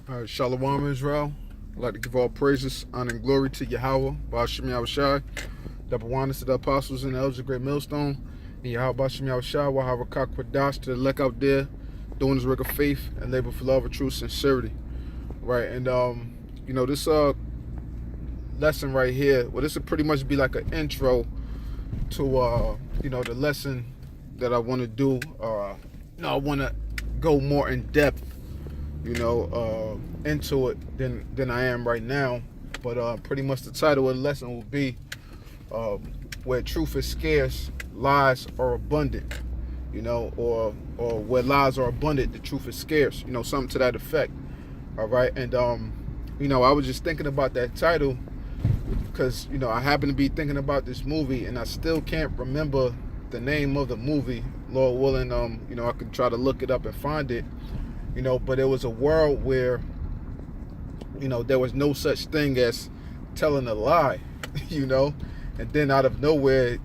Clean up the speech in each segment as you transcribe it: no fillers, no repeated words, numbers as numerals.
Shalawam, Israel. I'd like to give all praises, honor, and glory to YAHAWAH, YAHAWASHI, the Bawanas to the apostles and the elders of Great Millstone, and YAHAWASHI, YAHAWAH to the elect out there, doing this work of faith and labor for love, of truth, sincerity. Right, and this lesson right here, well, this would pretty much be like an intro to the lesson that I want to do. I want to go more in depth, into it than I am right now. But pretty much the title of the lesson will be where truth is scarce, lies are abundant. Or where lies are abundant, the truth is scarce. Something to that effect. All right, and I was just thinking about that title because I happen to be thinking about this movie, and I still can't remember the name of the movie. Lord willing, I could try to look it up and find it. But it was a world where, there was no such thing as telling a lie, and then out of nowhere,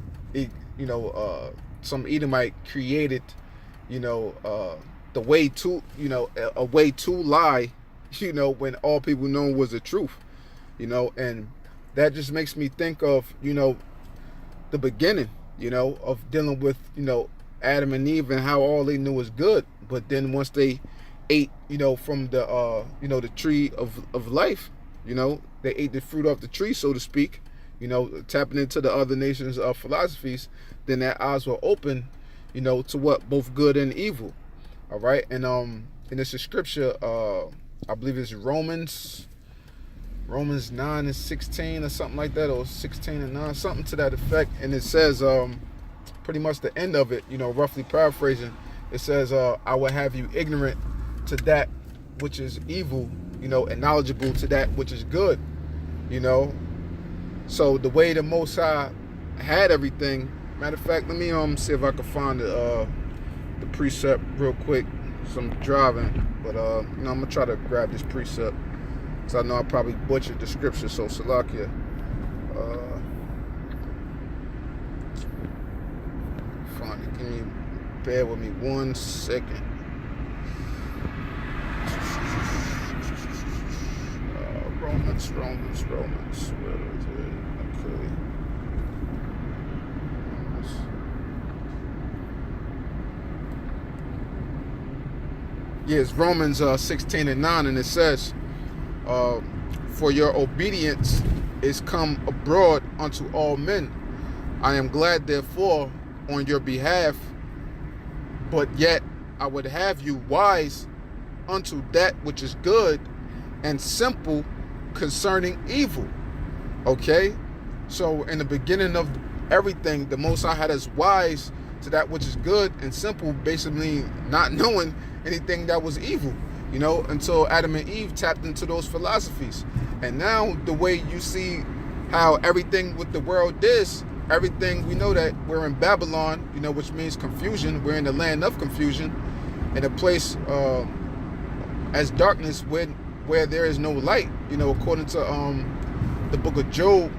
some Edomite created, the way to, a way to lie, when all people know was the truth, and that just makes me think of, the beginning, of dealing with, Adam and Eve and how all they knew was good. But then once they ate, from the, the tree of life, they ate the fruit off the tree, so to speak, tapping into the other nations' philosophies, then their eyes were open, to what? Both good and evil. All right. And it's a scripture, I believe it's Romans 9:16 or something like that, or 16:9, something to that effect. And it says, pretty much the end of it, roughly paraphrasing, it says, I will have you ignorant to that which is evil, and knowledgeable to that which is good, So the way the Most High had everything, matter of fact, let me see if I can find the precept real quick. So I'm driving, but I'm gonna try to grab this precept, because I know I probably butchered the scripture, so Salakia. Find it. Bear with me 1 second. Romans. Where is it? Okay. Yes, Romans 16:9, and it says, for your obedience is come abroad unto all men. I am glad, therefore, on your behalf, but yet I would have you wise unto that which is good, and simple concerning evil. Okay? So in the beginning of everything, the Most High had us wise to that which is good, and simple, basically not knowing anything that was evil, until Adam and Eve tapped into those philosophies. And now the way you see how everything with the world is, everything, we know that we're in Babylon, which means confusion. We're in the land of confusion, in a place as darkness where there is no light, according to the book of Job.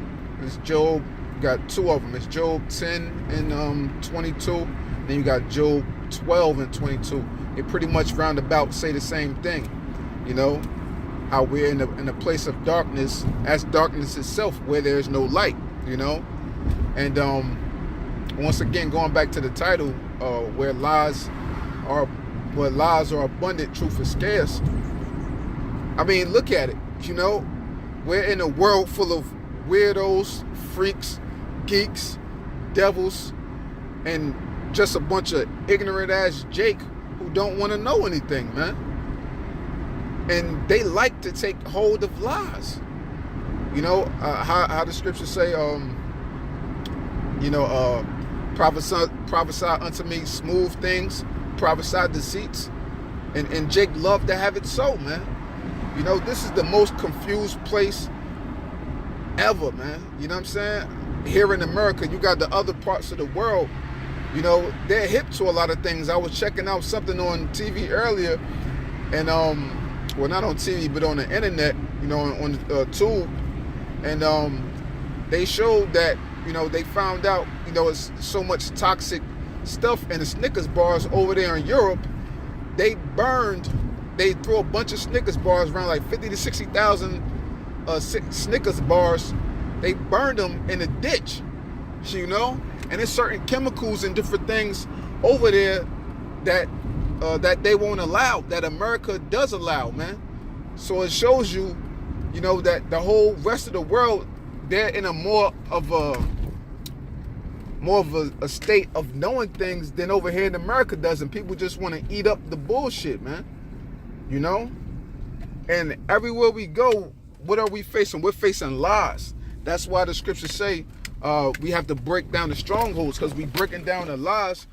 It's Job, got two of them. It's Job 10 and 22. Then you got Job 12 and 22. It pretty much roundabout say the same thing, how we're in a place of darkness, as darkness itself, where there is no light, And once again, going back to the title, where lies are abundant, truth is scarce. I mean, look at it, we're in a world full of weirdos, freaks, geeks, devils, and just a bunch of ignorant ass Jake who don't want to know anything, man. And they like to take hold of lies. How the scriptures say, prophesy unto me smooth things, prophesy deceits, and Jake loved to have it so, man. This is the most confused place ever, man. You know what I'm saying? Here in America, you got the other parts of the world, they're hip to a lot of things. I was checking out something on TV earlier, and well, not on TV, but on the internet, on Tube, and they showed that, they found out, it's so much toxic stuff in the Snickers bars over there in Europe. They burned they throw a bunch of Snickers bars around, like 50 to 60,000 Snickers bars. They burned them in a ditch, you know. And there's certain chemicals and different things over there that that they won't allow, that America does allow, man. So it shows you, you know, that the whole rest of the world, they're in a more of a state of knowing things than over here in America does, and people just want to eat up the bullshit, man. You know? And everywhere we go, what are we facing? We're facing lies. That's why the scriptures say we have to break down the strongholds, because we breaking down the lies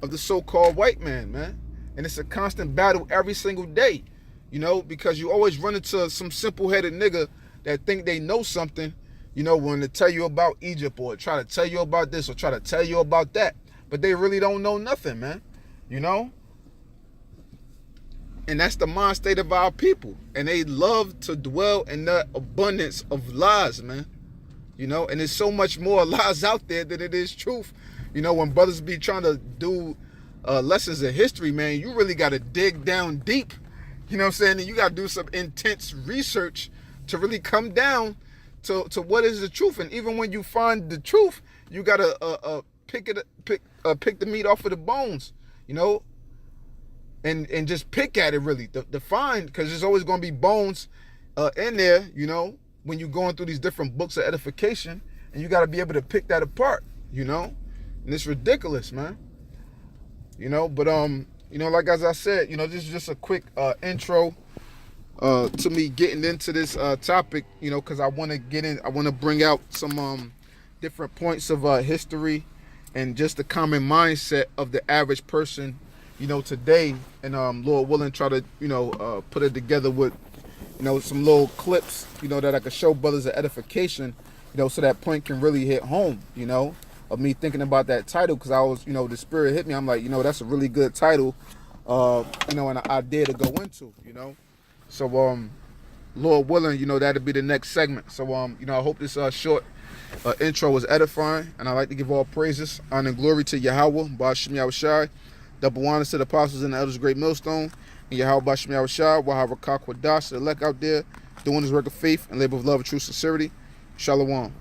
of the so-called white man, man. And it's a constant battle every single day, you know, because you always run into some simple-headed nigga that think they know something, you know, when to tell you about Egypt or try to tell you about this or try to tell you about that. But they really don't know nothing, man, you know? And that's the mind state of our people. And they love to dwell in the abundance of lies, man. You know, and there's so much more lies out there than it is truth. You know, when brothers be trying to do lessons of history, man, you really got to dig down deep. You know what I'm saying? And you got to do some intense research to really come down to what is the truth. And even when you find the truth, you got to pick the meat off of the bones, you know, and just pick at it, really. Define, because there's always going to be bones in there, you know, when you're going through these different books of edification, and you got to be able to pick that apart, you know. And it's ridiculous, man. You know, but you know, like as I said, you know, this is just a quick intro to me getting into this topic, you know, because I want to bring out some different points of history and just the common mindset of the average person, you know, today. And Lord willing, try to, you know, put it together with, you know, some little clips, you know, that I could show brothers of edification, you know, so that point can really hit home, you know, of me thinking about that title, because I was, you know, the spirit hit me. I'm like, you know, that's a really good title, you know, and an idea to go into, you know. So, Lord willing, you know, that'll be the next segment. So, you know, I hope this short intro was edifying, and I'd like to give all praises, honor, and glory to YAHAWAH, YAHAWASHI, double honors to the apostles and the elders, great millstone, and YAHAWAH, YAHAWASHI, YAHAWAH, the elect out there, doing his work of faith and labor of love and true sincerity. Shalawam.